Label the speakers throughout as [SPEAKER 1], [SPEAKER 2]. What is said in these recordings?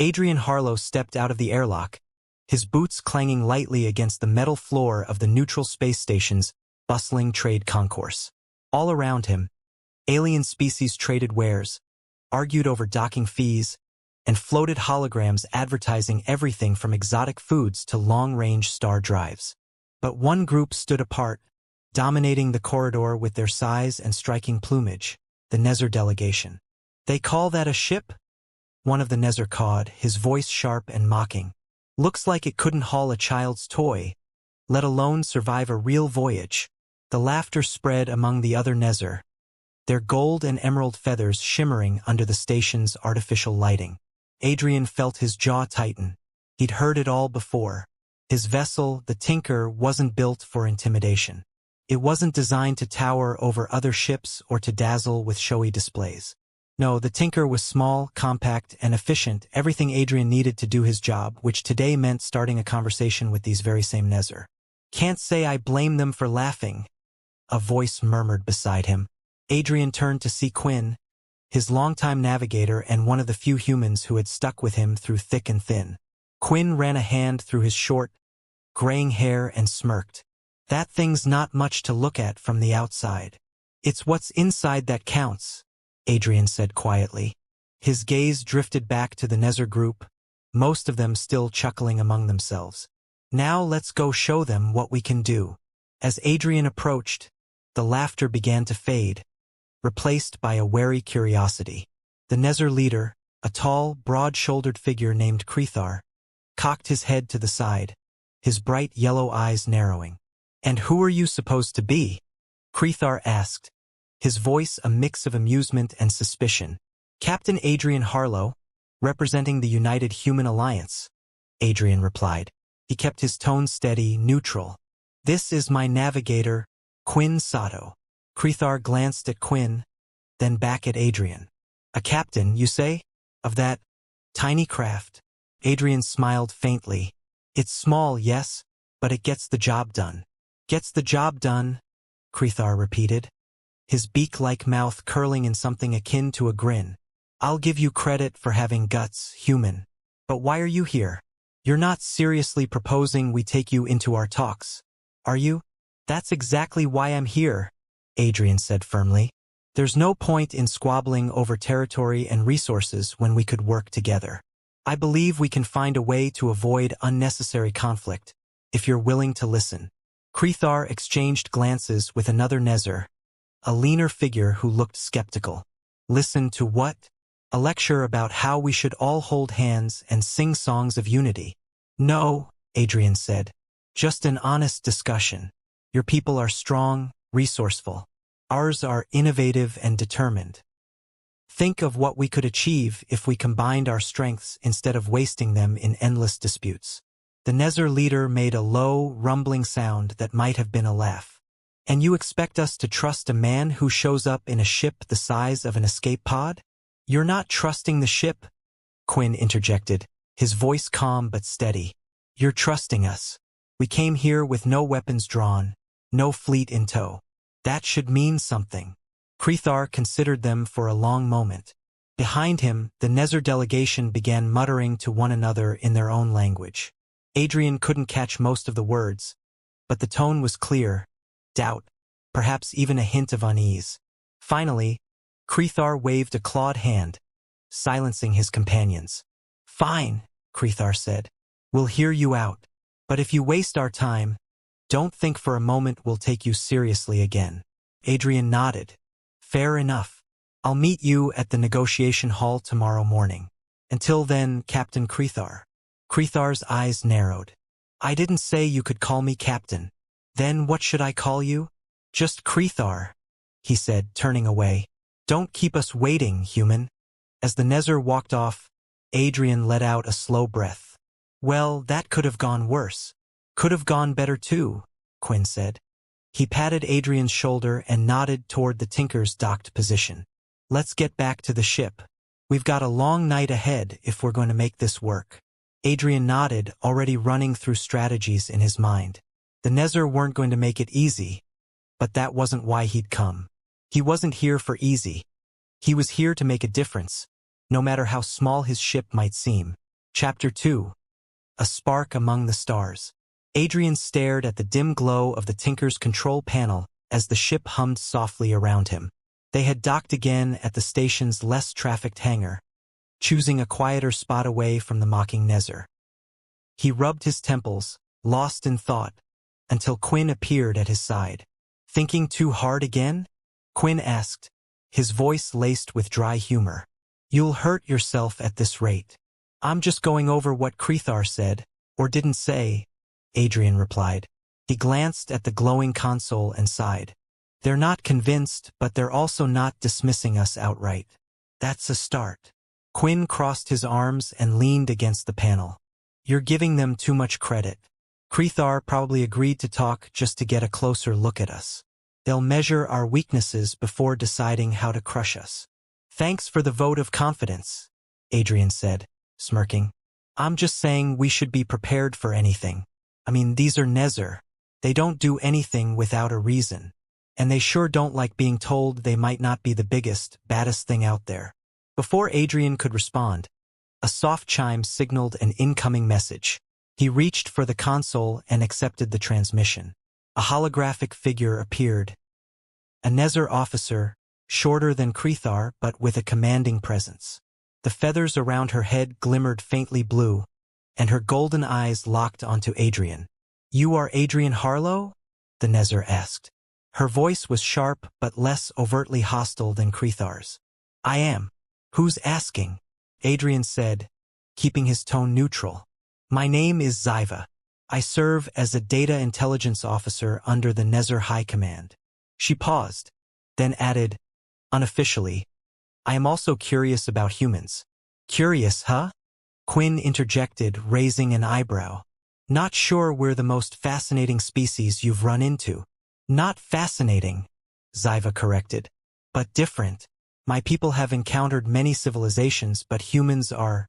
[SPEAKER 1] Adrian Harlow stepped out of the airlock, his boots clanging lightly against the metal floor of the neutral space station's bustling trade concourse. All around him, alien species traded wares, argued over docking fees, and floated holograms advertising everything from exotic foods to long-range star drives. But one group stood apart, dominating the corridor with their size and striking plumage, the Nezzer delegation. "They call that a ship?" One of the Nezzer cawed, his voice sharp and mocking. "Looks like it couldn't haul a child's toy, let alone survive a real voyage." The laughter spread among the other Nezzer, their gold and emerald feathers shimmering under the station's artificial lighting. Adrian felt his jaw tighten. He'd heard it all before. His vessel, the Tinker, wasn't built for intimidation. It wasn't designed to tower over other ships or to dazzle with showy displays. No, the Tinker was small, compact, and efficient, everything Adrian needed to do his job, which today meant starting a conversation with these very same Nezzer. "Can't say I blame them for laughing," a voice murmured beside him. Adrian turned to see Quinn, his longtime navigator and one of the few humans who had stuck with him through thick and thin. Quinn ran a hand through his short, graying hair and smirked. "That thing's not much to look at from the outside. It's what's inside that counts," Adrian said quietly. His gaze drifted back to the Nezzer group, most of them still chuckling among themselves. "Now let's go show them what we can do." As Adrian approached, the laughter began to fade, replaced by a wary curiosity. The Nezzer leader, a tall, broad-shouldered figure named Krethar, cocked his head to the side, his bright yellow eyes narrowing. "And who are you supposed to be?" Krethar asked, his voice a mix of amusement and suspicion. "Captain Adrian Harlow, representing the United Human Alliance," Adrian replied. He kept his tone steady, neutral. "This is my navigator, Quinn Sato." Krethar glanced at Quinn, then back at Adrian. "A captain, you say? Of that tiny craft?" Adrian smiled faintly. "It's small, yes, but it gets the job done." "Gets the job done," Krethar repeated, his beak-like mouth curling in something akin to a grin. "I'll give you credit for having guts, human. But why are you here? You're not seriously proposing we take you into our talks, are you?" "That's exactly why I'm here," Adrian said firmly. "There's no point in squabbling over territory and resources when we could work together. I believe we can find a way to avoid unnecessary conflict, if you're willing to listen." Krethar exchanged glances with another Nezzer, a leaner figure who looked skeptical. "Listen to what?" "A lecture about how we should all hold hands and sing songs of unity." "No," Adrian said. "Just an honest discussion. Your people are strong, resourceful. Ours are innovative and determined. Think of what we could achieve if we combined our strengths instead of wasting them in endless disputes." The Nezzer leader made a low, rumbling sound that might have been a laugh. "And you expect us to trust a man who shows up in a ship the size of an escape pod?" "You're not trusting the ship," Quinn interjected, his voice calm but steady. "You're trusting us. We came here with no weapons drawn, no fleet in tow. That should mean something." Krethar considered them for a long moment. Behind him, the Nezzer delegation began muttering to one another in their own language. Adrian couldn't catch most of the words, but the tone was clear, doubt, perhaps even a hint of unease. Finally, Krethar waved a clawed hand, silencing his companions. "Fine," Krethar said. "We'll hear you out. But if you waste our time, don't think for a moment we'll take you seriously again." Adrian nodded. "Fair enough. I'll meet you at the negotiation hall tomorrow morning. Until then, Captain Krethar." Krethar's eyes narrowed. "I didn't say you could call me Captain. Then what should I call you?" "Just Krethar," he said, turning away. "Don't keep us waiting, human." As the Nezzer walked off, Adrian let out a slow breath. "Well, that could have gone worse. Could have gone better too," Quinn said. He patted Adrian's shoulder and nodded toward the Tinker's docked position. "Let's get back to the ship. We've got a long night ahead if we're going to make this work." Adrian nodded, already running through strategies in his mind. The Nezzer weren't going to make it easy, but that wasn't why he'd come. He wasn't here for easy. He was here to make a difference, no matter how small his ship might seem. Chapter 2. A Spark Among the Stars. Adrian stared at the dim glow of the Tinker's control panel as the ship hummed softly around him. They had docked again at the station's less trafficked hangar, choosing a quieter spot away from the mocking Nezer. He rubbed his temples, lost in thought, until Quinn appeared at his side. "Thinking too hard again?" Quinn asked, his voice laced with dry humor. "You'll hurt yourself at this rate." "I'm just going over what Krethar said, or didn't say," Adrian replied. He glanced at the glowing console and sighed. "They're not convinced, but they're also not dismissing us outright. That's a start." Quinn crossed his arms and leaned against the panel. "You're giving them too much credit. Krethar probably agreed to talk just to get a closer look at us. They'll measure our weaknesses before deciding how to crush us." "Thanks for the vote of confidence," Adrian said, smirking. "I'm just saying we should be prepared for anything. I mean, these are Nezer. They don't do anything without a reason. And they sure don't like being told they might not be the biggest, baddest thing out there." Before Adrian could respond, a soft chime signaled an incoming message. He reached for the console and accepted the transmission. A holographic figure appeared. A Nezer officer, shorter than Krethar but with a commanding presence. The feathers around her head glimmered faintly blue, and her golden eyes locked onto Adrian. "You are Adrian Harlow?" the Nezer asked. Her voice was sharp but less overtly hostile than Krethar's. "I am." "Who's asking?" Adrian said, keeping his tone neutral. "My name is Sci-fi. I serve as a data intelligence officer under the Nezer High Command." She paused, then added, unofficially, "I am also curious about humans." "Curious, huh?" Quinn interjected, raising an eyebrow. "Not sure we're the most fascinating species you've run into." "Not fascinating," Sci-fi corrected, "but different. My people have encountered many civilizations, but humans are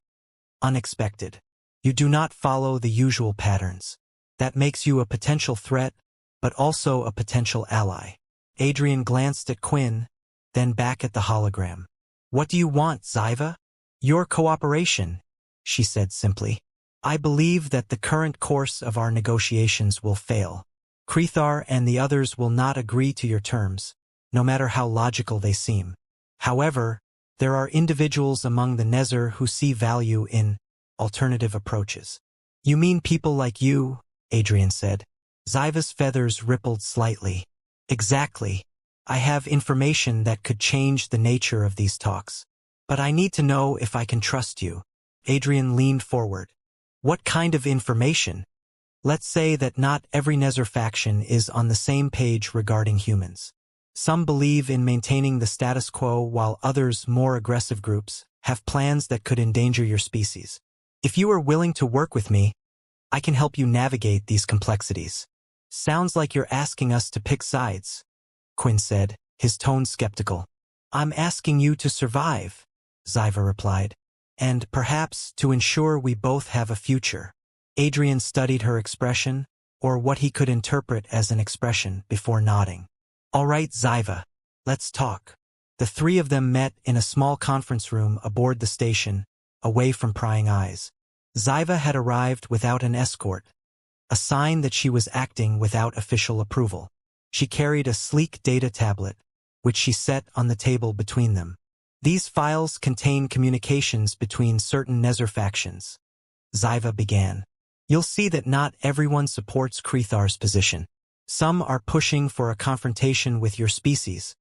[SPEAKER 1] unexpected. You do not follow the usual patterns. That makes you a potential threat, but also a potential ally." Adrian glanced at Quinn, then back at the hologram. "What do you want, Sci-fi?" "Your cooperation," she said simply. "I believe that the current course of our negotiations will fail. Krethar and the others will not agree to your terms, no matter how logical they seem. However, there are individuals among the Nezer who see value in alternative approaches." "You mean people like you?" Adrian said. Sci-fi's feathers rippled slightly. "Exactly. I have information that could change the nature of these talks. But I need to know if I can trust you." Adrian leaned forward. "What kind of information?" "Let's say that not every Nezer faction is on the same page regarding humans. Some believe in maintaining the status quo while others, more aggressive groups, have plans that could endanger your species. If you are willing to work with me, I can help you navigate these complexities." "Sounds like you're asking us to pick sides," Quinn said, his tone skeptical. "I'm asking you to survive," Sci-fi replied, "and perhaps to ensure we both have a future." Adrian studied her expression, or what he could interpret as an expression, before nodding. "All right, Sci-fi, let's talk." The three of them met in a small conference room aboard the station, away from prying eyes. Sci-fi had arrived without an escort, a sign that she was acting without official approval. She carried a sleek data tablet, which she set on the table between them. "These files contain communications between certain Nezer factions," Sci-fi began. "You'll see that not everyone supports Krethar's position. Some are pushing for a confrontation with your species,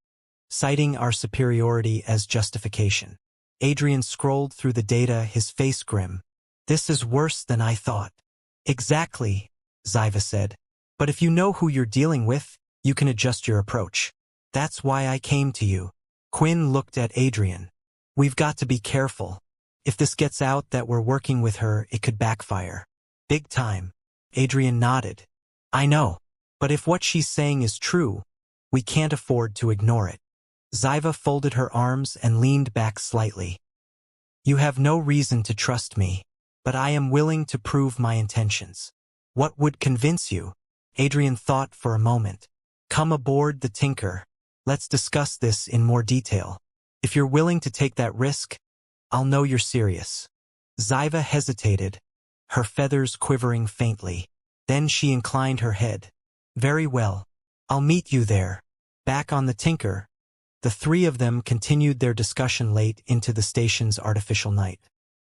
[SPEAKER 1] citing our superiority as justification." Adrian scrolled through the data, his face grim. "This is worse than I thought." "Exactly," Sci-fi said. "But if you know who you're dealing with, you can adjust your approach. That's why I came to you." Quinn looked at Adrian. "We've got to be careful. If this gets out that we're working with her, it could backfire. Big time." Adrian nodded. "I know. But if what she's saying is true, we can't afford to ignore it." Sci-fi folded her arms and leaned back slightly. "You have no reason to trust me, but I am willing to prove my intentions." "What would convince you?" Adrian thought for a moment. "Come aboard the Tinker. Let's discuss this in more detail. If you're willing to take that risk, I'll know you're serious." Sci-fi hesitated, her feathers quivering faintly. Then she inclined her head. Very well. I'll meet you there. Back on the Tinker, the three of them continued their discussion late into the station's artificial night.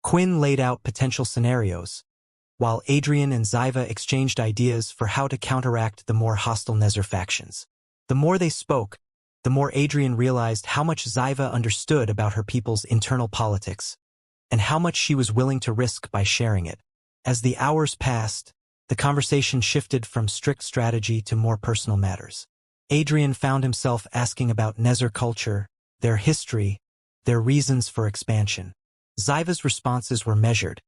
[SPEAKER 1] Quinn laid out potential scenarios, while Adrian and Sci-fi exchanged ideas for how to counteract the more hostile Nether factions. The more they spoke, the more Adrian realized how much Sci-fi understood about her people's internal politics, and how much she was willing to risk by sharing it. As the hours passed, the conversation shifted from strict strategy to more personal matters. Adrian found himself asking about Nether culture, their history, their reasons for expansion. Sci-fi's responses were measured,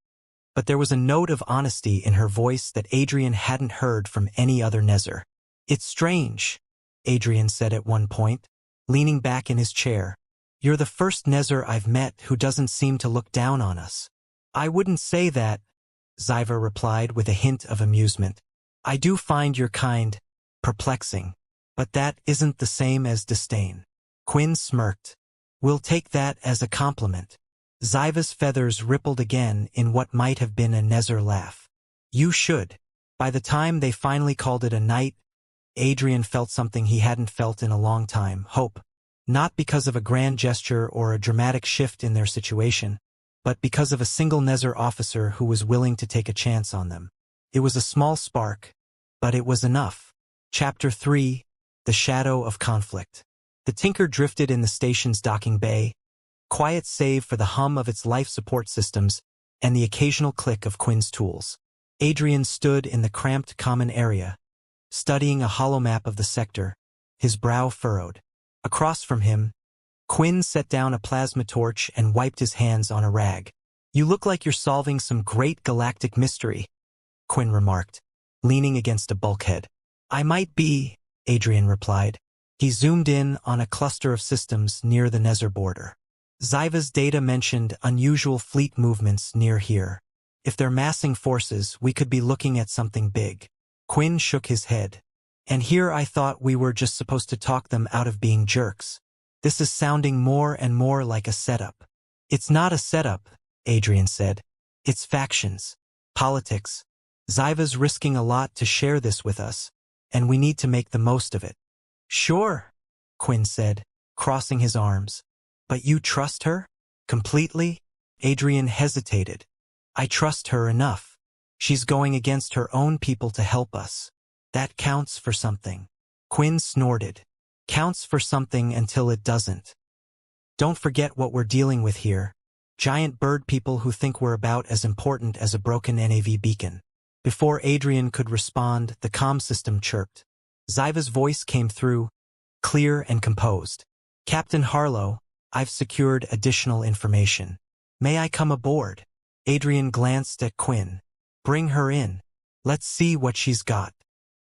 [SPEAKER 1] but there was a note of honesty in her voice that Adrian hadn't heard from any other Nether. It's strange, Adrian said at one point, leaning back in his chair. You're the first Nether I've met who doesn't seem to look down on us. I wouldn't say that, Sci-fi replied with a hint of amusement. I do find your kind perplexing, but that isn't the same as disdain. Quinn smirked. We'll take that as a compliment. Sci-fi's feathers rippled again in what might have been a Nether laugh. You should. By the time they finally called it a night, Adrian felt something he hadn't felt in a long time, hope. Not because of a grand gesture or a dramatic shift in their situation, but because of a single Nether officer who was willing to take a chance on them. It was a small spark, but it was enough. Chapter 3, The Shadow of Conflict. The Tinker drifted in the station's docking bay, quiet save for the hum of its life support systems and the occasional click of Quinn's tools. Adrian stood in the cramped common area, studying a holomap of the sector, his brow furrowed. Across from him, Quinn set down a plasma torch and wiped his hands on a rag. You look like you're solving some great galactic mystery, Quinn remarked, leaning against a bulkhead. I might be, Adrian replied. He zoomed in on a cluster of systems near the Nether border. Sci-fi's data mentioned unusual fleet movements near here. If they're massing forces, we could be looking at something big. Quinn shook his head. And here I thought we were just supposed to talk them out of being jerks. This is sounding more and more like a setup. It's not a setup, Adrian said. It's factions. Politics. Sci-fi's risking a lot to share this with us, and we need to make the most of it. Sure, Quinn said, crossing his arms. But you trust her? Completely? Adrian hesitated. I trust her enough. She's going against her own people to help us. That counts for something. Quinn snorted. Counts for something until it doesn't. Don't forget what we're dealing with here. Giant bird people who think we're about as important as a broken NAV beacon. Before Adrian could respond, the comm system chirped. Sci-fi's voice came through, clear and composed. Captain Harlow, I've secured additional information. May I come aboard? Adrian glanced at Quinn. Bring her in. Let's see what she's got.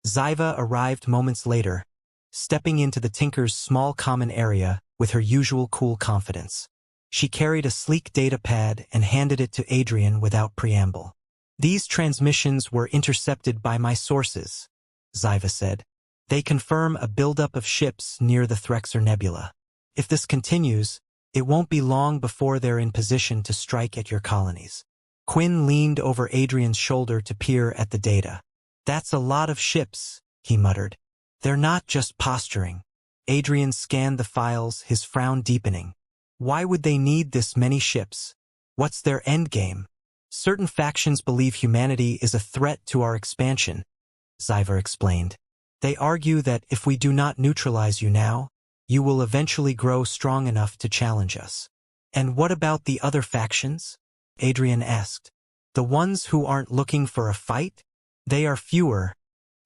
[SPEAKER 1] Sci-fi arrived moments later, stepping into the Tinker's small common area with her usual cool confidence. She carried a sleek data pad and handed it to Adrian without preamble. These transmissions were intercepted by my sources, Sci-fi said. They confirm a buildup of ships near the Threxer Nebula. If this continues, it won't be long before they're in position to strike at your colonies. Quinn leaned over Adrian's shoulder to peer at the data. That's a lot of ships, he muttered. They're not just posturing. Adrian scanned the files, his frown deepening. Why would they need this many ships? What's their endgame? Certain factions believe humanity is a threat to our expansion, Sci-fi explained. They argue that if we do not neutralize you now, you will eventually grow strong enough to challenge us. And what about the other factions? Adrian asked. The ones who aren't looking for a fight? They are fewer,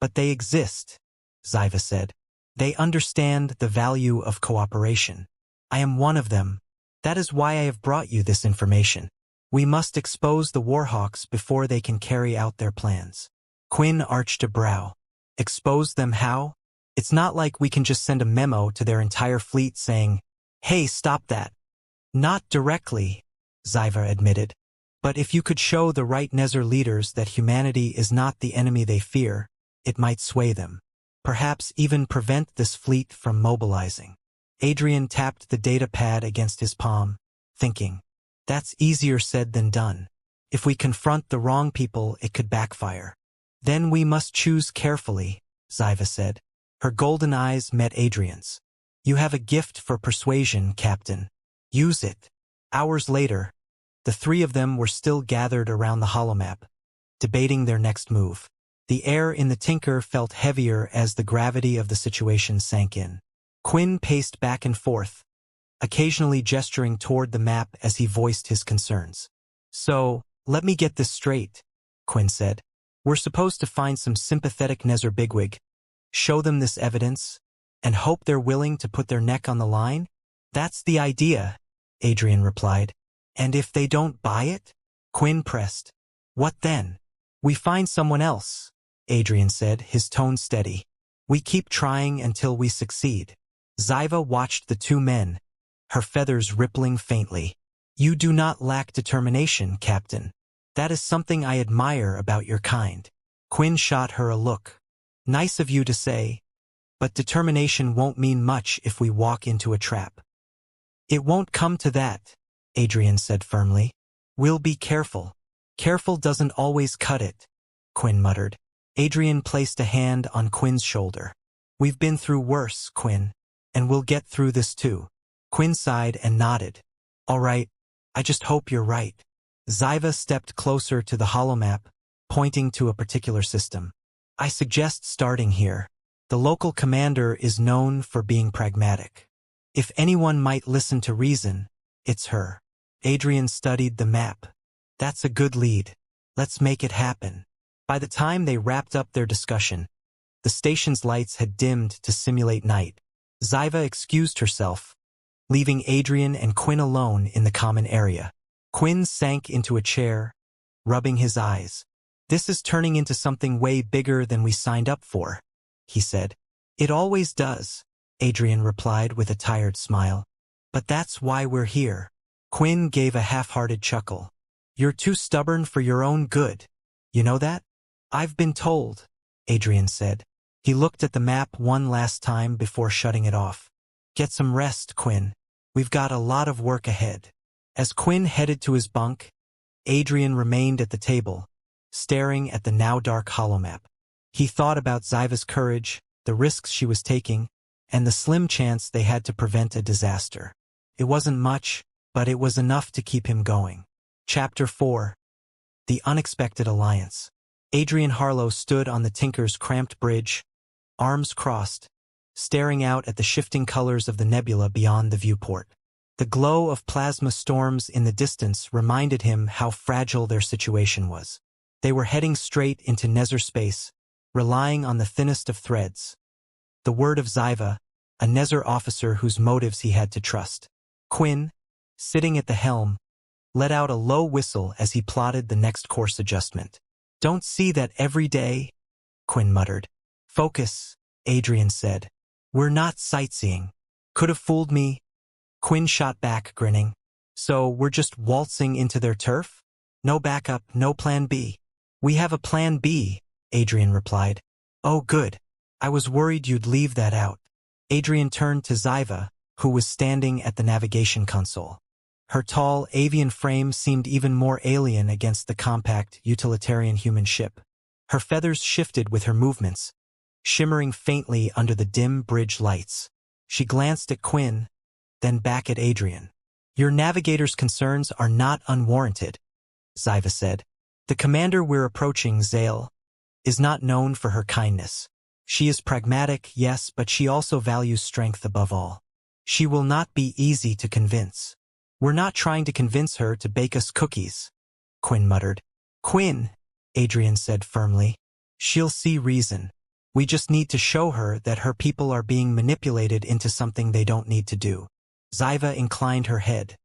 [SPEAKER 1] but they exist, Sci-fi said. They understand the value of cooperation. I am one of them. That is why I have brought you this information. We must expose the Warhawks before they can carry out their plans. Quinn arched a brow. Expose them how? It's not like we can just send a memo to their entire fleet saying, hey, stop that. Not directly, Sci-fi admitted. But if you could show the right Nether leaders that humanity is not the enemy they fear, it might sway them. Perhaps even prevent this fleet from mobilizing. Adrian tapped the data pad against his palm, thinking, that's easier said than done. If we confront the wrong people, it could backfire. Then we must choose carefully, Sci-Fi said. Her golden eyes met Adrian's. You have a gift for persuasion, Captain. Use it. Hours later, the three of them were still gathered around the holomap, debating their next move. The air in the Tinker felt heavier as the gravity of the situation sank in. Quinn paced back and forth, occasionally gesturing toward the map as he voiced his concerns. So, let me get this straight, Quinn said. We're supposed to find some sympathetic Nether bigwig, show them this evidence, and hope they're willing to put their neck on the line? That's the idea, Adrian replied. And if they don't buy it? Quinn pressed. What then? We find someone else, Adrian said, his tone steady. We keep trying until we succeed. Ziva watched the two men, her feathers rippling faintly. You do not lack determination, Captain. That is something I admire about your kind. Quinn shot her a look. Nice of you to say, but determination won't mean much if we walk into a trap. It won't come to that, Adrian said firmly. We'll be careful. Careful doesn't always cut it, Quinn muttered. Adrian placed a hand on Quinn's shoulder. We've been through worse, Quinn, and we'll get through this too. Quinn sighed and nodded. All right, I just hope you're right. Ziva stepped closer to the holomap, pointing to a particular system. I suggest starting here. The local commander is known for being pragmatic. If anyone might listen to reason, it's her. Adrian studied the map. That's a good lead. Let's make it happen. By the time they wrapped up their discussion, the station's lights had dimmed to simulate night. Ziva excused herself, leaving Adrian and Quinn alone in the common area. Quinn sank into a chair, rubbing his eyes. This is turning into something way bigger than we signed up for, he said. It always does, Adrian replied with a tired smile. But that's why we're here. Quinn gave a half-hearted chuckle. You're too stubborn for your own good. You know that? I've been told, Adrian said. He looked at the map one last time before shutting it off. Get some rest, Quinn. We've got a lot of work ahead. As Quinn headed to his bunk, Adrian remained at the table, staring at the now-dark holomap. He thought about Ziva's courage, the risks she was taking, and the slim chance they had to prevent a disaster. It wasn't much, but it was enough to keep him going. Chapter 4. The Unexpected Alliance. Adrian Harlow stood on the Tinker's cramped bridge, arms crossed, staring out at the shifting colors of the nebula beyond the viewport. The glow of plasma storms in the distance reminded him how fragile their situation was. They were heading straight into Nether space, relying on the thinnest of threads. The word of Ziva, a Nether officer whose motives he had to trust. Quinn, sitting at the helm, let out a low whistle as he plotted the next course adjustment. Don't see that every day, Quinn muttered. Focus, Adrian said. We're not sightseeing. Could have fooled me. Quinn shot back, grinning. So we're just waltzing into their turf? No backup, no plan B. We have a plan B, Adrian replied. Oh good. I was worried you'd leave that out. Adrian turned to Ziva, who was standing at the navigation console. Her tall, avian frame seemed even more alien against the compact, utilitarian human ship. Her feathers shifted with her movements, shimmering faintly under the dim bridge lights. She glanced at Quinn, then back at Adrian. Your navigator's concerns are not unwarranted, Ziva said. The commander we're approaching, Zale, is not known for her kindness. She is pragmatic, yes, but she also values strength above all. She will not be easy to convince. We're not trying to convince her to bake us cookies, Quinn muttered. Quinn, Adrian said firmly. She'll see reason. We just need to show her that her people are being manipulated into something they don't need to do. Ziva inclined her head.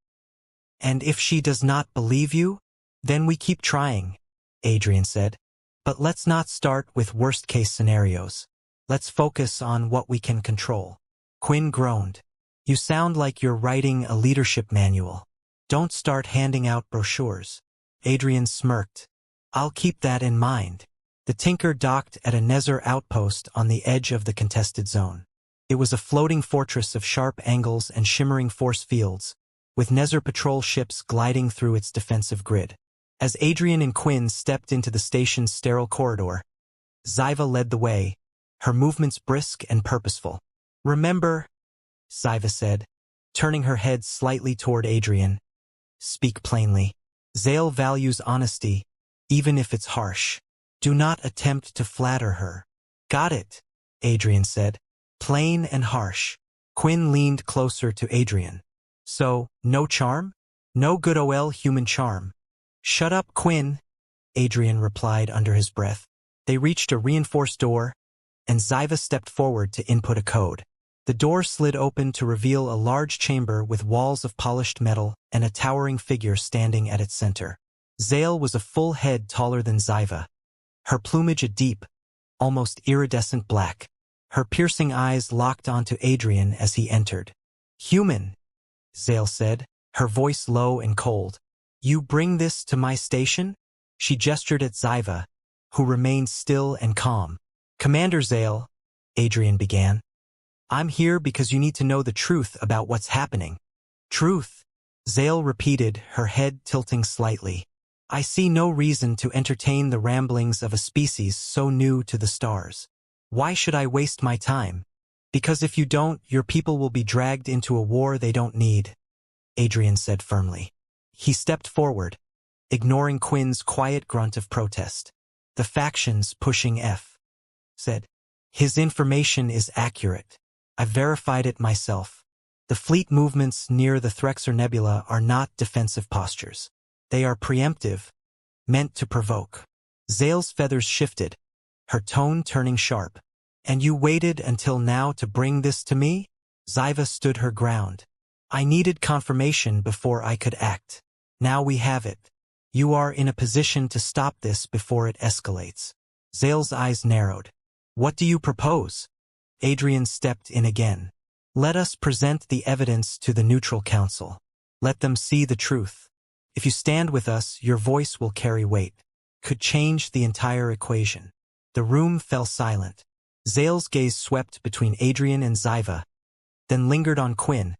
[SPEAKER 1] And if she does not believe you, then we keep trying, Adrian said. But let's not start with worst-case scenarios. Let's focus on what we can control. Quinn groaned. You sound like you're writing a leadership manual. Don't start handing out brochures. Adrian smirked. I'll keep that in mind. The Tinker docked at a Nether outpost on the edge of the contested zone. It was a floating fortress of sharp angles and shimmering force fields, with Nether patrol ships gliding through its defensive grid. As Adrian and Quinn stepped into the station's sterile corridor, Ziva led the way, her movements brisk and purposeful. "Remember," Ziva said, turning her head slightly toward Adrian. "Speak plainly. Zale values honesty, even if it's harsh. Do not attempt to flatter her." "Got it," Adrian said. "Plain and harsh." Quinn leaned closer to Adrian. "So, no charm? No good ol' human charm." "Shut up, Quinn," Adrian replied under his breath. They reached a reinforced door, and Ziva stepped forward to input a code. The door slid open to reveal a large chamber with walls of polished metal and a towering figure standing at its center. Zale was a full head taller than Ziva, her plumage a deep, almost iridescent black. Her piercing eyes locked onto Adrian as he entered. "Human," Zale said, her voice low and cold. "You bring this to my station?" She gestured at Ziva, who remained still and calm. "Commander Zale," Adrian began, "I'm here because you need to know the truth about what's happening." "Truth?" Zale repeated, her head tilting slightly. "I see no reason to entertain the ramblings of a species so new to the stars. Why should I waste my time? Because if you don't, your people will be dragged into a war they don't need," Adrian said firmly. He stepped forward, ignoring Quinn's quiet grunt of protest. "The faction's pushing F," said. "His information is accurate. I've verified it myself. The fleet movements near the Threxer Nebula are not defensive postures. They are preemptive, meant to provoke." Zale's feathers shifted, her tone turning sharp. "And you waited until now to bring this to me?" Ziva stood her ground. "I needed confirmation before I could act. Now we have it. You are in a position to stop this before it escalates." Zale's eyes narrowed. "What do you propose?" Adrian stepped in again. "Let us present the evidence to the Neutral Council. Let them see the truth. If you stand with us, your voice will carry weight. Could change the entire equation." The room fell silent. Zale's gaze swept between Adrian and Ziva, then lingered on Quinn,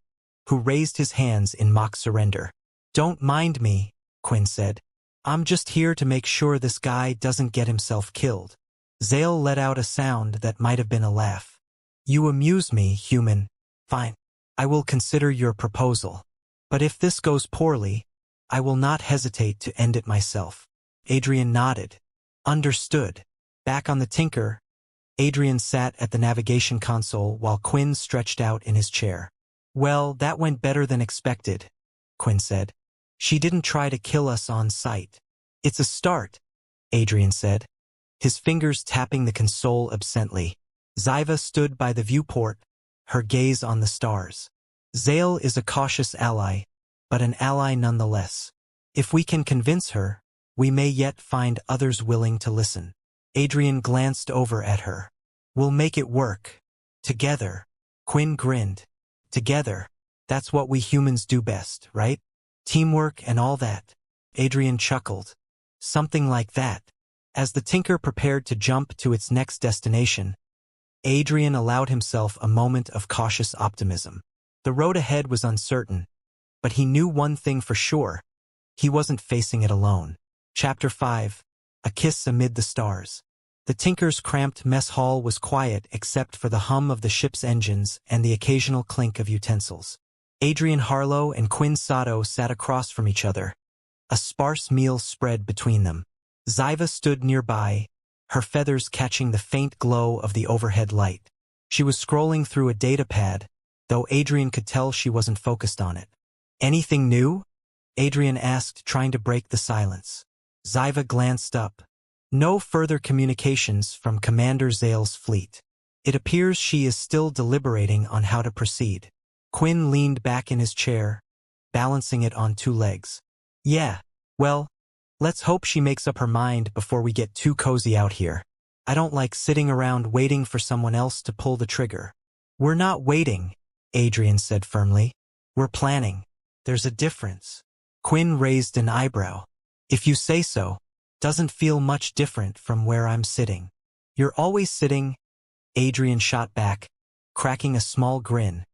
[SPEAKER 1] who raised his hands in mock surrender. "Don't mind me," Quinn said. "I'm just here to make sure this guy doesn't get himself killed." Zale let out a sound that might have been a laugh. "You amuse me, human. Fine. I will consider your proposal. But if this goes poorly, I will not hesitate to end it myself." Adrian nodded. "Understood." Back on the Tinker, Adrian sat at the navigation console while Quinn stretched out in his chair. "Well, that went better than expected," Quinn said. "She didn't try to kill us on sight." "It's a start," Adrian said, his fingers tapping the console absently. Ziva stood by the viewport, her gaze on the stars. "Zale is a cautious ally, but an ally nonetheless. If we can convince her, we may yet find others willing to listen." Adrian glanced over at her. "We'll make it work. Together." Quinn grinned. "Together. That's what we humans do best, right? Teamwork and all that." Adrian chuckled. "Something like that." As the Tinker prepared to jump to its next destination, Adrian allowed himself a moment of cautious optimism. The road ahead was uncertain, but he knew one thing for sure. He wasn't facing it alone. Chapter 5. A Kiss Amid the Stars. The Tinker's cramped mess hall was quiet except for the hum of the ship's engines and the occasional clink of utensils. Adrian Harlow and Quinn Sato sat across from each other, a sparse meal spread between them. Ziva stood nearby, her feathers catching the faint glow of the overhead light. She was scrolling through a datapad, though Adrian could tell she wasn't focused on it. "Anything new?" Adrian asked, trying to break the silence. Ziva glanced up. "No further communications from Commander Zale's fleet. It appears she is still deliberating on how to proceed." Quinn leaned back in his chair, balancing it on two legs. "Yeah, well, let's hope she makes up her mind before we get too cozy out here. I don't like sitting around waiting for someone else to pull the trigger." "We're not waiting," Adrian said firmly. "We're planning. There's a difference." Quinn raised an eyebrow. "If you say so. Doesn't feel much different from where I'm sitting." "You're always sitting," Adrian shot back, cracking a small grin.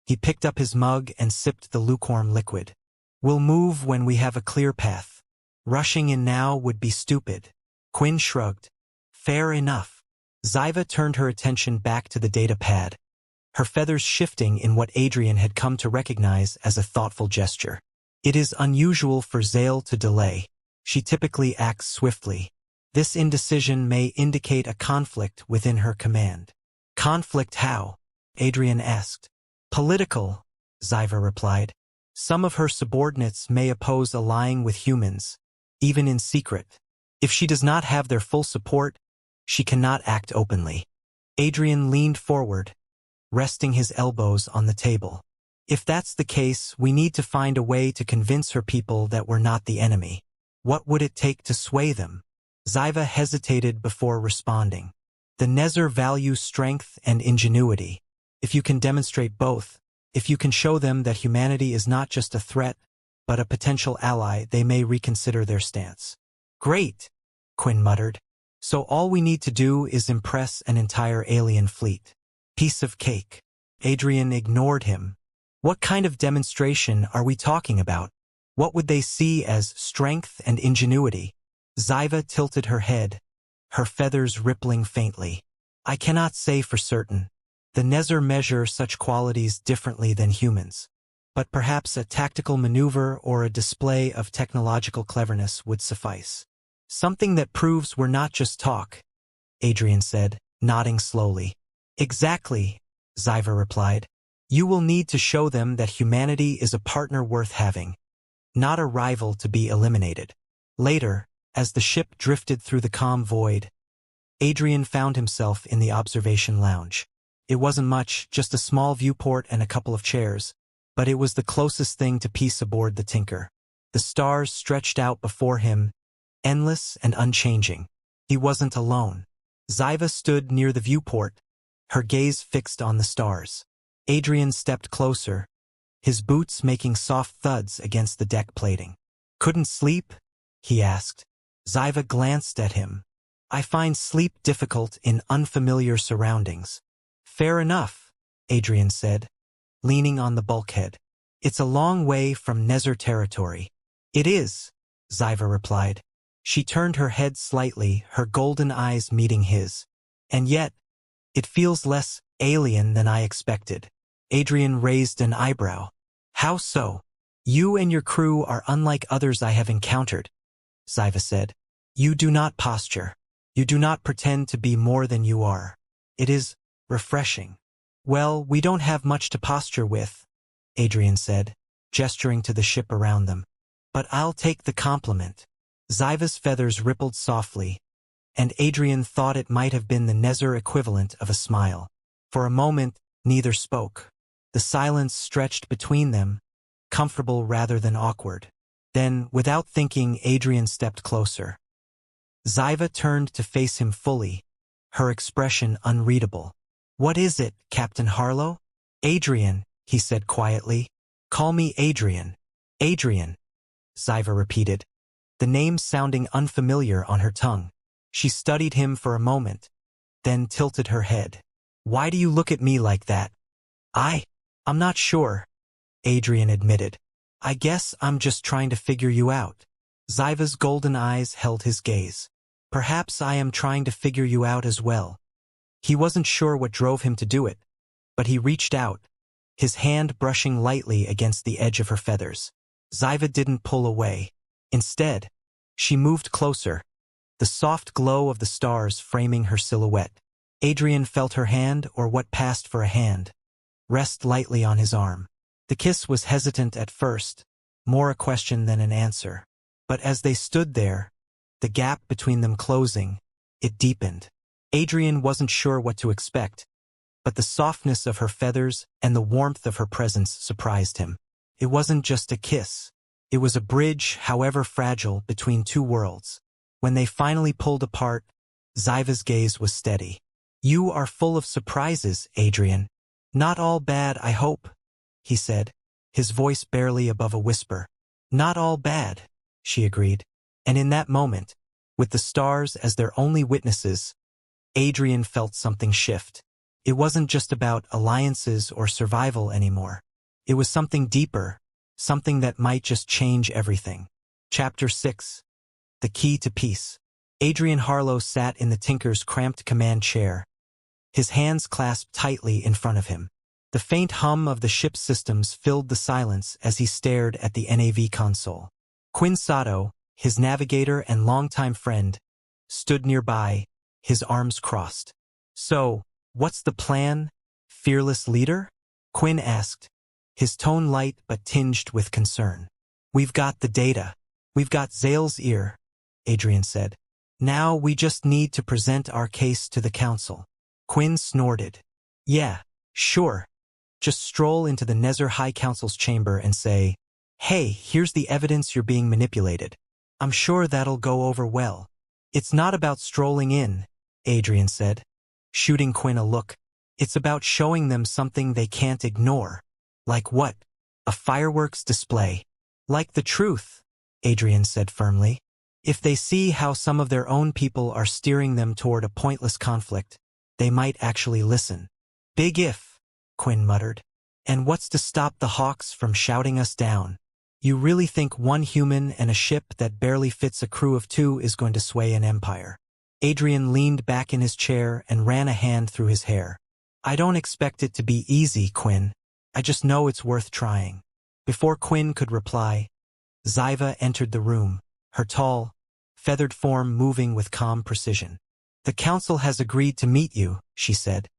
[SPEAKER 1] He picked up his mug and sipped the lukewarm liquid. "We'll move when we have a clear path. Rushing in now would be stupid. Quinn shrugged. Fair enough. Ziva turned her attention back to the data pad, her feathers shifting in what Adrian had come to recognize as a thoughtful gesture. It is unusual for Zale to delay. She typically acts swiftly. This indecision may indicate a conflict within her command. Conflict how? Adrian asked. Political, Ziva replied. Some of her subordinates may oppose allying with humans, even in secret. If she does not have their full support, she cannot act openly. Adrian leaned forward, resting his elbows on the table. If that's the case, we need to find a way to convince her people that we're not the enemy. What would it take to sway them? Ziva hesitated before responding. The Nezzer value strength and ingenuity. If you can demonstrate both, if you can show them that humanity is not just a threat, but a potential ally, they may reconsider their stance. Great, Quinn muttered. So all we need to do is impress an entire alien fleet. Piece of cake. Adrian ignored him. What kind of demonstration are we talking about? What would they see as strength and ingenuity? Ziva tilted her head, her feathers rippling faintly. I cannot say for certain. The Nezzer measure such qualities differently than humans. But perhaps a tactical maneuver or a display of technological cleverness would suffice. Something that proves we're not just talk, Adrian said, nodding slowly. Exactly, Ziva replied. You will need to show them that humanity is a partner worth having, not a rival to be eliminated. Later, as the ship drifted through the calm void, Adrian found himself in the observation lounge. It wasn't much, just a small viewport and a couple of chairs, but it was the closest thing to peace aboard the Tinker. The stars stretched out before him, endless and unchanging. He wasn't alone. Ziva stood near the viewport, her gaze fixed on the stars. Adrian stepped closer, his boots making soft thuds against the deck plating. Couldn't sleep? He asked. Ziva glanced at him. I find sleep difficult in unfamiliar surroundings. Fair enough, Adrian said, leaning on the bulkhead. It's a long way from Nezzer territory. It is, Ziva replied. She turned her head slightly, her golden eyes meeting his. And yet, it feels less alien than I expected. Adrian raised an eyebrow. How so? You and your crew are unlike others I have encountered, Ziva said. You do not posture. You do not pretend to be more than you are. It is refreshing. Well, we don't have much to posture with, Adrian said, gesturing to the ship around them. But I'll take the compliment. Ziva's feathers rippled softly, and Adrian thought it might have been the Nezzer equivalent of a smile. For a moment, neither spoke. The silence stretched between them, comfortable rather than awkward. Then, without thinking, Adrian stepped closer. Ziva turned to face him fully, her expression unreadable. What is it, Captain Harlow? Adrian, he said quietly. Call me Adrian. Adrian, Ziva repeated, the name sounding unfamiliar on her tongue. She studied him for a moment, then tilted her head. Why do you look at me like that? I'm not sure, Adrian admitted. I guess I'm just trying to figure you out. Ziva's golden eyes held his gaze. Perhaps I am trying to figure you out as well. He wasn't sure what drove him to do it, but he reached out, his hand brushing lightly against the edge of her feathers. Ziva didn't pull away. Instead, she moved closer, the soft glow of the stars framing her silhouette. Adrian felt her hand, or what passed for a hand, rest lightly on his arm. The kiss was hesitant at first, more a question than an answer. But as they stood there, the gap between them closing, it deepened. Adrian wasn't sure what to expect, but the softness of her feathers and the warmth of her presence surprised him. It wasn't just a kiss. It was a bridge, however fragile, between two worlds. When they finally pulled apart, Ziva's gaze was steady. You are full of surprises, Adrian. Not all bad, I hope, he said, his voice barely above a whisper. Not all bad, she agreed. And in that moment, with the stars as their only witnesses, Adrian felt something shift. It wasn't just about alliances or survival anymore. It was something deeper, something that might just change everything. Chapter 6. the key to peace. Adrian Harlow sat in the Tinker's cramped command chair, his hands clasped tightly in front of him. The faint hum of the ship's systems filled the silence as he stared at the NAV console. Quinn Sato, his navigator and longtime friend, stood nearby, his arms crossed. "So, what's the plan, fearless leader?" Quinn asked, his tone light but tinged with concern. "We've got the data. We've got Zale's ear," Adrian said. "Now we just need to present our case to the council." Quinn snorted. "Yeah, sure. Just stroll into the Nether High Council's chamber and say, 'Hey, here's the evidence you're being manipulated.' I'm sure that'll go over well." "It's not about strolling in," Adrian said, shooting Quinn a look. "It's about showing them something they can't ignore." "Like what? A fireworks display?" "Like the truth," Adrian said firmly. "If they see how some of their own people are steering them toward a pointless conflict, they might actually listen." "Big if," Quinn muttered. "And what's to stop the Hawks from shouting us down? You really think one human and a ship that barely fits a crew of 2 is going to sway an empire?" Adrian leaned back in his chair and ran a hand through his hair. "I don't expect it to be easy, Quinn. I just know it's worth trying." Before Quinn could reply, Ziva entered the room, her tall, feathered form moving with calm precision. "The council has agreed to meet you," she said.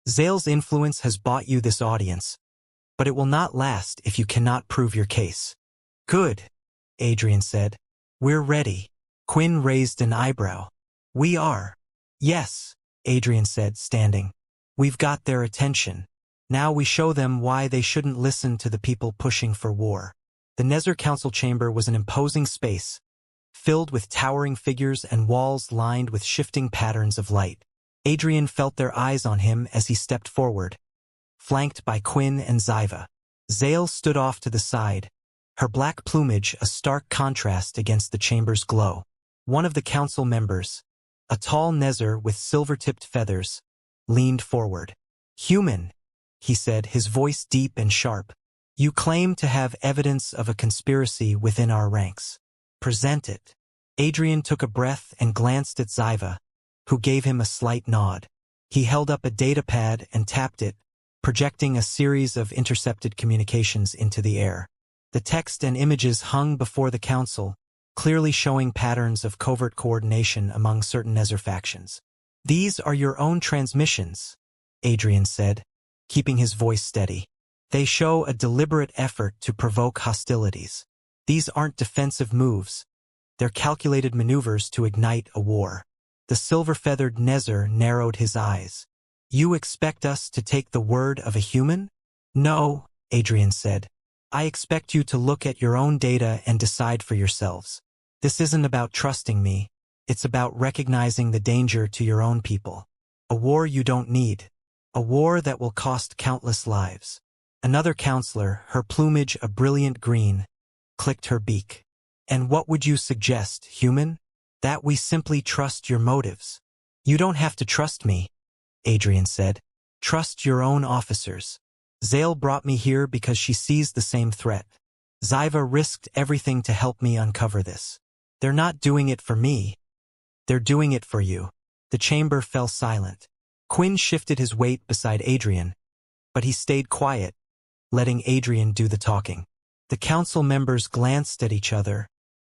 [SPEAKER 1] "Zale's influence has bought you this audience, but it will not last if you cannot prove your case." "Good," Adrian said. "We're ready." Quinn raised an eyebrow. "We are." "Yes," Adrian said, standing. "We've got their attention. Now we show them why they shouldn't listen to the people pushing for war." The Nether Council chamber was an imposing space, filled with towering figures and walls lined with shifting patterns of light. Adrian felt their eyes on him as he stepped forward, flanked by Quinn and Ziva. Zale stood off to the side, her black plumage a stark contrast against the chamber's glow. One of the council members, a tall Nether with silver-tipped feathers, leaned forward. "Human," he said, his voice deep and sharp. "You claim to have evidence of a conspiracy within our ranks. Present it." Adrian took a breath and glanced at Ziva, who gave him a slight nod. He held up a datapad and tapped it, projecting a series of intercepted communications into the air. The text and images hung before the council, clearly showing patterns of covert coordination among certain Nether factions. "These are your own transmissions," Adrian said, keeping his voice steady. "They show a deliberate effort to provoke hostilities. These aren't defensive moves. They're calculated maneuvers to ignite a war." The silver-feathered Nether narrowed his eyes. "You expect us to take the word of a human?" "No," Adrian said. "I expect you to look at your own data and decide for yourselves. This isn't about trusting me. It's about recognizing the danger to your own people. A war you don't need. A war that will cost countless lives." Another counselor, her plumage a brilliant green, clicked her beak. "And what would you suggest, human?" "That we simply trust your motives." "You don't have to trust me," Adrian said. "Trust your own officers. Zale brought me here because she sees the same threat. Ziva risked everything to help me uncover this. They're not doing it for me. They're doing it for you." The chamber fell silent. Quinn shifted his weight beside Adrian, but he stayed quiet, letting Adrian do the talking. The council members glanced at each other,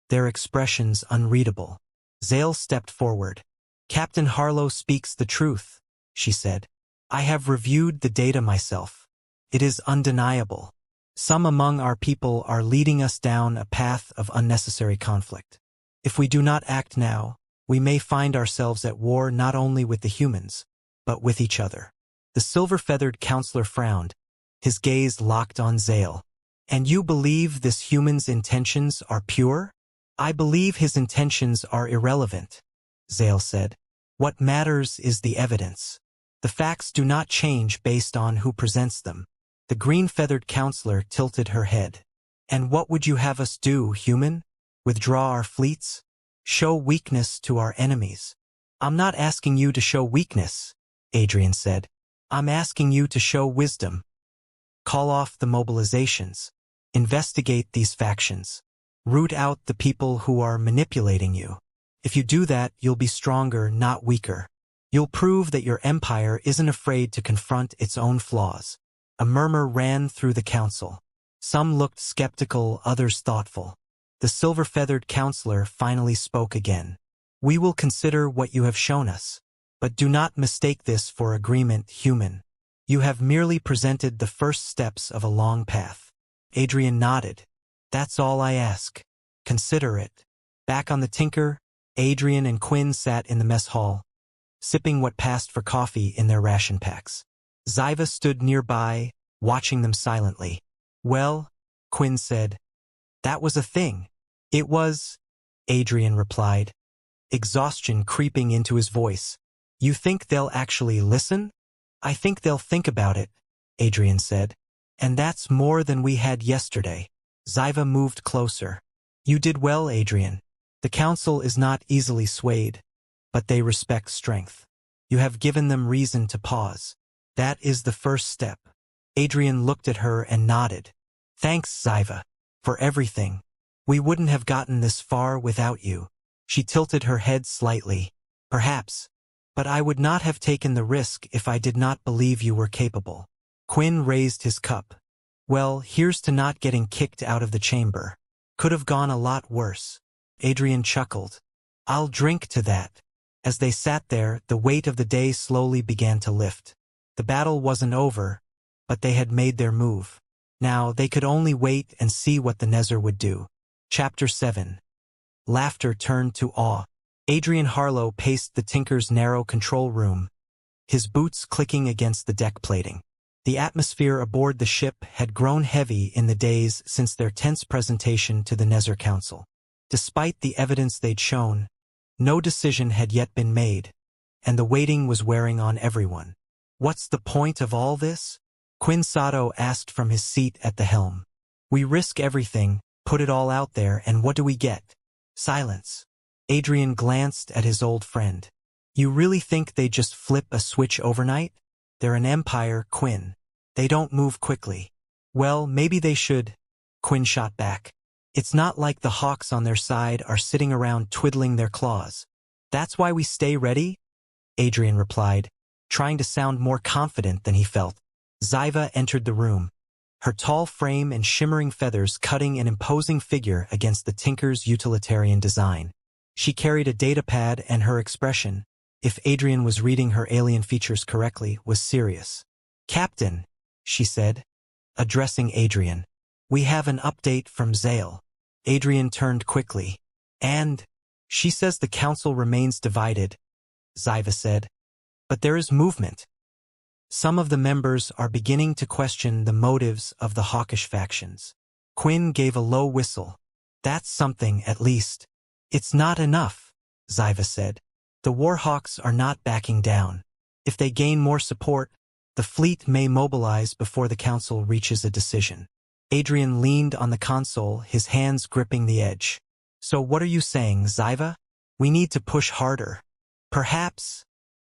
[SPEAKER 1] their expressions unreadable. Zale stepped forward. "Captain Harlow speaks the truth," she said. "I have reviewed the data myself. It is undeniable. Some among our people are leading us down a path of unnecessary conflict. If we do not act now, we may find ourselves at war not only with the humans, but with each other." The silver-feathered counselor frowned, his gaze locked on Zale. "And you believe this human's intentions are pure?" "I believe his intentions are irrelevant," Zale said. "What matters is the evidence. The facts do not change based on who presents them." The green-feathered counselor tilted her head. "And what would you have us do, human? Withdraw our fleets? Show weakness to our enemies?" "I'm not asking you to show weakness," Adrian said. "I'm asking you to show wisdom. Call off the mobilizations. Investigate these factions. Root out the people who are manipulating you. If you do that, you'll be stronger, not weaker. You'll prove that your empire isn't afraid to confront its own flaws. A murmur ran through the council. Some looked skeptical, others thoughtful. The silver-feathered counselor finally spoke again. We will consider what you have shown us. But do not mistake this for agreement, human. You have merely presented the first steps of a long path. Adrian nodded. That's all I ask. Consider it. Back on the Tinker, Adrian and Quinn sat in the mess hall, sipping what passed for coffee in their ration packs. Sci-fi stood nearby, watching them silently. Well, Quinn said, that was a thing. It was, Adrian replied, exhaustion creeping into his voice. You think they'll actually listen? I think they'll think about it, Adrian said. And that's more than we had yesterday. Sci-fi moved closer. You did well, Adrian. The council is not easily swayed, but they respect strength. You have given them reason to pause. That is the first step. Adrian looked at her and nodded. Thanks, Sci-fi, for everything. We wouldn't have gotten this far without you. She tilted her head slightly. Perhaps. But I would not have taken the risk if I did not believe you were capable. Quinn raised his cup. Well, here's to not getting kicked out of the chamber. Could have gone a lot worse. Adrian chuckled. I'll drink to that. As they sat there, the weight of the day slowly began to lift. The battle wasn't over, but they had made their move. Now they could only wait and see what the Nether would do. Chapter 7. Laughter turned to awe. Adrian Harlow paced the Tinker's narrow control room, his boots clicking against the deck plating. The atmosphere aboard the ship had grown heavy in the days since their tense presentation to the Nether Council. Despite the evidence they'd shown, no decision had yet been made, and the waiting was wearing on everyone. What's the point of all this? Quinn Sato asked from his seat at the helm. We risk everything, put it all out there, and what do we get? Silence. Adrian glanced at his old friend. You really think they just flip a switch overnight? They're an empire, Quinn. They don't move quickly. Well, maybe they should. Quinn shot back. It's not like the hawks on their side are sitting around twiddling their claws. That's why we stay ready? Adrian replied, trying to sound more confident than he felt. Sci-fi entered the room, her tall frame and shimmering feathers cutting an imposing figure against the Tinker's utilitarian design. She carried a datapad and her expression, if Adrian was reading her alien features correctly, was serious. Captain, she said, addressing Adrian, we have an update from Zale. Adrian turned quickly. And, she says the council remains divided, Sci-fi said. But there is movement. Some of the members are beginning to question the motives of the hawkish factions. Quinn gave a low whistle. That's something, at least. It's not enough, Sci-fi said. The Warhawks are not backing down. If they gain more support, the fleet may mobilize before the council reaches a decision. Adrian leaned on the console, his hands gripping the edge. So what are you saying, Sci-fi? We need to push harder. Perhaps,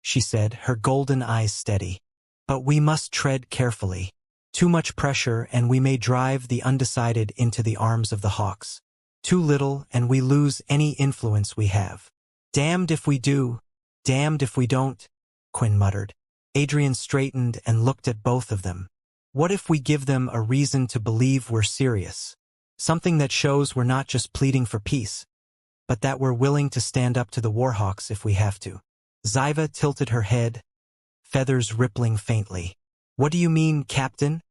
[SPEAKER 1] she said, her golden eyes steady. But we must tread carefully. Too much pressure and we may drive the undecided into the arms of the hawks. Too little and we lose any influence we have. Damned if we do, damned if we don't, Quinn muttered. Adrian straightened and looked at both of them. What if we give them a reason to believe we're serious? Something that shows we're not just pleading for peace, but that we're willing to stand up to the Warhawks if we have to. Sci-fi tilted her head, feathers rippling faintly. What do you mean, Captain?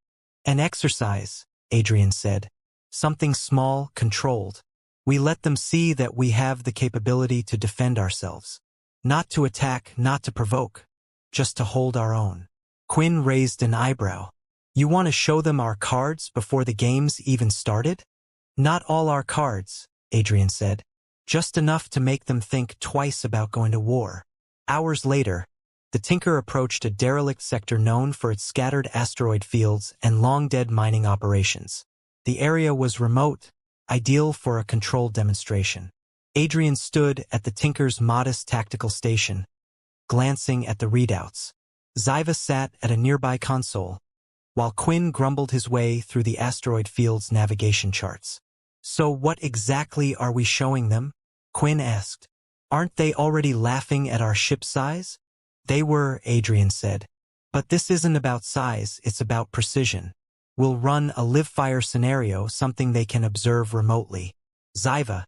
[SPEAKER 1] An exercise, Adrian said. Something small, controlled. We let them see that we have the capability to defend ourselves. Not to attack, not to provoke. Just to hold our own. Quinn raised an eyebrow. You want to show them our cards before the games even started? Not all our cards, Adrian said. Just enough to make them think twice about going to war. Hours later, the Tinker approached a derelict sector known for its scattered asteroid fields and long-dead mining operations. The area was remote, ideal for a controlled demonstration. Adrian stood at the Tinker's modest tactical station, glancing at the readouts. Sci-fi sat at a nearby console, while Quinn grumbled his way through the asteroid field's navigation charts. So what exactly are we showing them? Quinn asked. Aren't they already laughing at our ship size? They were, Adrian said. But this isn't about size, it's about precision. We'll run a live-fire scenario, something they can observe remotely. Xiva,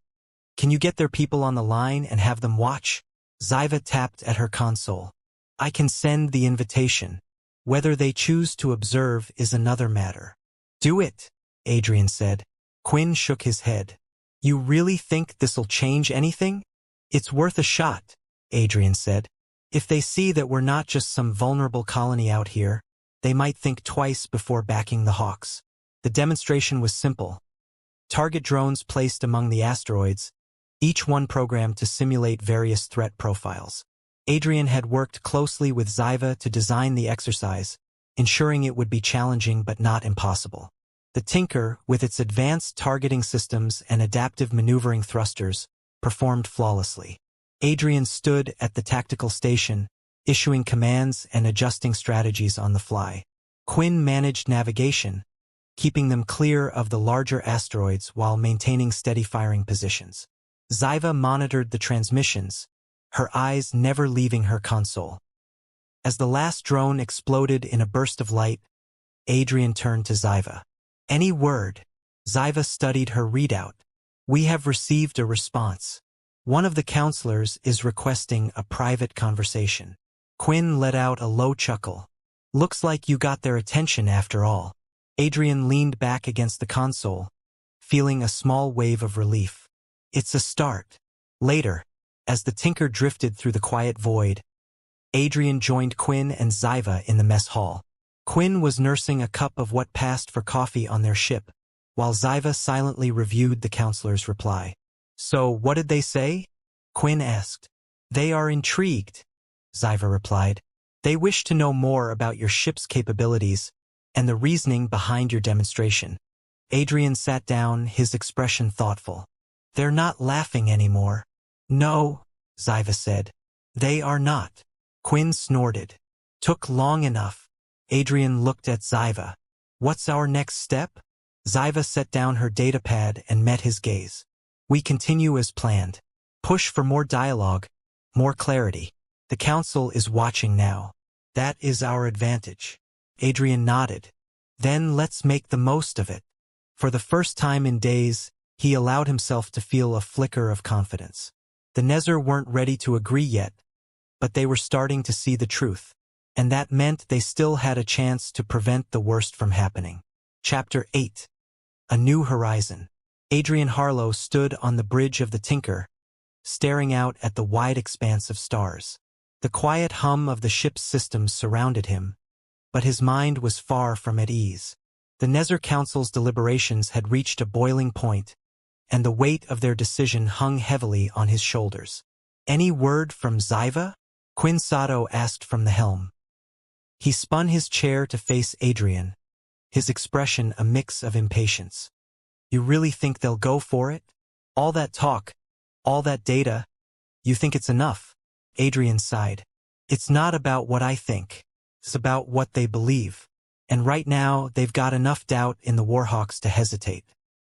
[SPEAKER 1] can you get their people on the line and have them watch? Xiva tapped at her console. I can send the invitation. Whether they choose to observe is another matter. Do it, Adrian said. Quinn shook his head. You really think this'll change anything? It's worth a shot, Adrian said. If they see that we're not just some vulnerable colony out here, they might think twice before backing the Hawks. The demonstration was simple. Target drones placed among the asteroids, each one programmed to simulate various threat profiles. Adrian had worked closely with Xiva to design the exercise, ensuring it would be challenging but not impossible. The Tinker, with its advanced targeting systems and adaptive maneuvering thrusters, performed flawlessly. Adrian stood at the tactical station, issuing commands and adjusting strategies on the fly. Quinn managed navigation, keeping them clear of the larger asteroids while maintaining steady firing positions. Xiva monitored the transmissions, her eyes never leaving her console. As the last drone exploded in a burst of light, Adrian turned to Xiva. Any word? Xiva studied her readout. We have received a response. One of the counselors is requesting a private conversation. Quinn let out a low chuckle. Looks like you got their attention after all. Adrian leaned back against the console, feeling a small wave of relief. It's a start. Later, as the Tinker drifted through the quiet void, Adrian joined Quinn and Xiva in the mess hall. Quinn was nursing a cup of what passed for coffee on their ship, while Xiva silently reviewed the counselor's reply. So, what did they say? Quinn asked. They are intrigued, Xiva replied. They wish to know more about your ship's capabilities and the reasoning behind your demonstration. Adrian sat down, his expression thoughtful. They're not laughing anymore. No, Xiva said. They are not. Quinn snorted. Took long enough. Adrian looked at Xiva. What's our next step? Xiva set down her datapad and met his gaze. We continue as planned. Push for more dialogue, more clarity. The council is watching now. That is our advantage. Adrian nodded. Then let's make the most of it. For the first time in days, he allowed himself to feel a flicker of confidence. The Nezzer weren't ready to agree yet, but they were starting to see the truth, and that meant they still had a chance to prevent the worst from happening. Chapter 8. A New Horizon. Adrian Harlow stood on the bridge of the Tinker, staring out at the wide expanse of stars. The quiet hum of the ship's systems surrounded him, but his mind was far from at ease. The Nezzer Council's deliberations had reached a boiling point, and the weight of their decision hung heavily on his shoulders. Any word from Xiva? Quinn Sato asked from the helm. He spun his chair to face Adrian, his expression a mix of impatience. You really think they'll go for it? All that talk, all that data, you think it's enough? Adrian sighed. It's not about what I think. It's about what they believe. And right now, they've got enough doubt in the Warhawks to hesitate.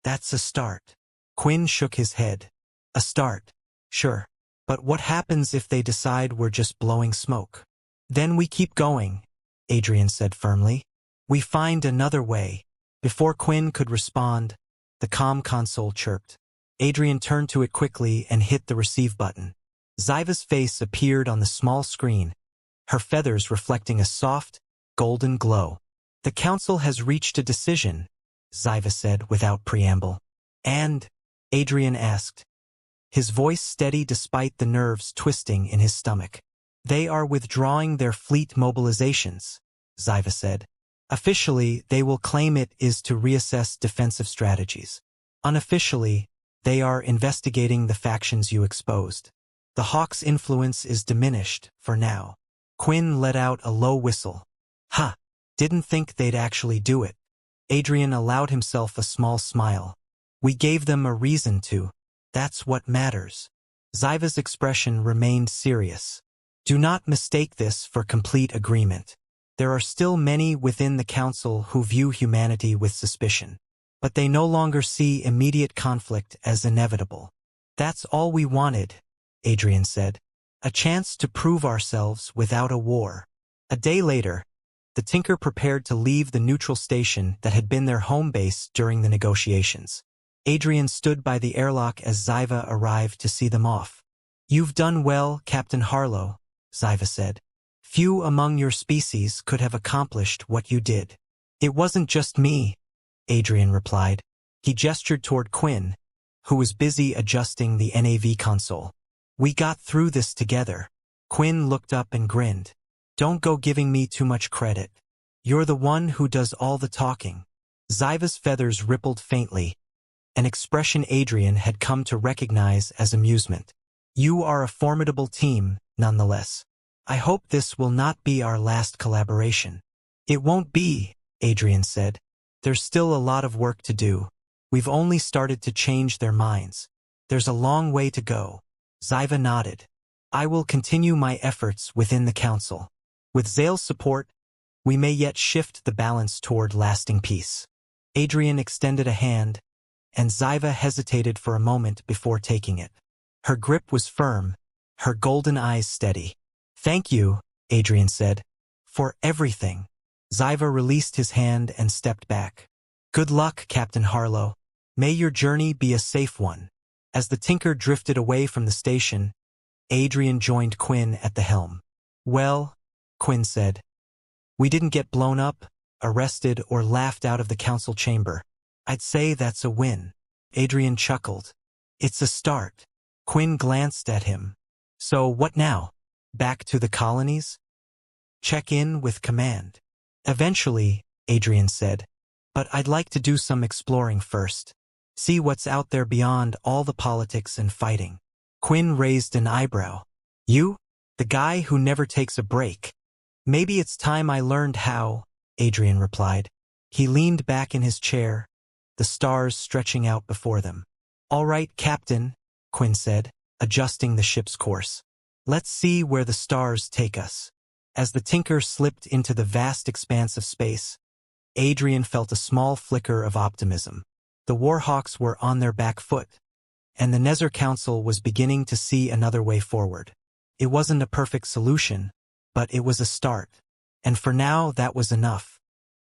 [SPEAKER 1] That's a start. Quinn shook his head. A start. Sure. But what happens if they decide we're just blowing smoke? Then we keep going, Adrian said firmly. We find another way. Before Quinn could respond, the comm console chirped. Adrian turned to it quickly and hit the receive button. Xiva's face appeared on the small screen, her feathers reflecting a soft, golden glow. The council has reached a decision, Xiva said without preamble. And? Adrian asked, his voice steady despite the nerves twisting in his stomach. They are withdrawing their fleet mobilizations, Xiva said. Officially, they will claim it is to reassess defensive strategies. Unofficially, they are investigating the factions you exposed. The Hawks' influence is diminished, for now. Quinn let out a low whistle. Ha! Didn't think they'd actually do it. Adrian allowed himself a small smile. We gave them a reason to. That's what matters. Xiva's expression remained serious. Do not mistake this for complete agreement. There are still many within the council who view humanity with suspicion. but they no longer see immediate conflict as inevitable. That's all we wanted, Adrian said. A chance to prove ourselves without a war. A day later, the Tinker prepared to leave the neutral station that had been their home base during the negotiations. Adrian stood by the airlock as Ziva arrived to see them off. "You've done well, Captain Harlow," Ziva said. "Few among your species could have accomplished what you did." "It wasn't just me," Adrian replied. He gestured toward Quinn, who was busy adjusting the NAV console. "We got through this together." Quinn looked up and grinned. "Don't go giving me too much credit. You're the one who does all the talking." Ziva's feathers rippled faintly, an expression Adrian had come to recognize as amusement. "You are a formidable team, nonetheless. I hope this will not be our last collaboration." "It won't be," Adrian said. "There's still a lot of work to do. We've only started to change their minds. There's a long way to go." Ziva nodded. "I will continue my efforts within the council. With Zale's support, we may yet shift the balance toward lasting peace." Adrian extended a hand, and Ziva hesitated for a moment before taking it. Her grip was firm, her golden eyes steady. "Thank you," Adrian said, "for everything." Ziva released his hand and stepped back. "Good luck, Captain Harlow. May your journey be a safe one." As the Tinker drifted away from the station, Adrian joined Quinn at the helm. "Well," Quinn said, "we didn't get blown up, arrested, or laughed out of the council chamber. I'd say that's a win." Adrian chuckled. "It's a start." Quinn glanced at him. "So what now? Back to the colonies?" "Check in with command." "Eventually," Adrian said, "but I'd like to do some exploring first. See what's out there beyond all the politics and fighting." Quinn raised an eyebrow. "You? The guy who never takes a break?" "Maybe it's time I learned how," Adrian replied. He leaned back in his chair, the stars stretching out before them. "All right, Captain," Quinn said, adjusting the ship's course. "Let's see where the stars take us." As the Tinker slipped into the vast expanse of space, Adrian felt a small flicker of optimism. The Warhawks were on their back foot, and the Nether Council was beginning to see another way forward. It wasn't a perfect solution, but it was a start. And for now, that was enough.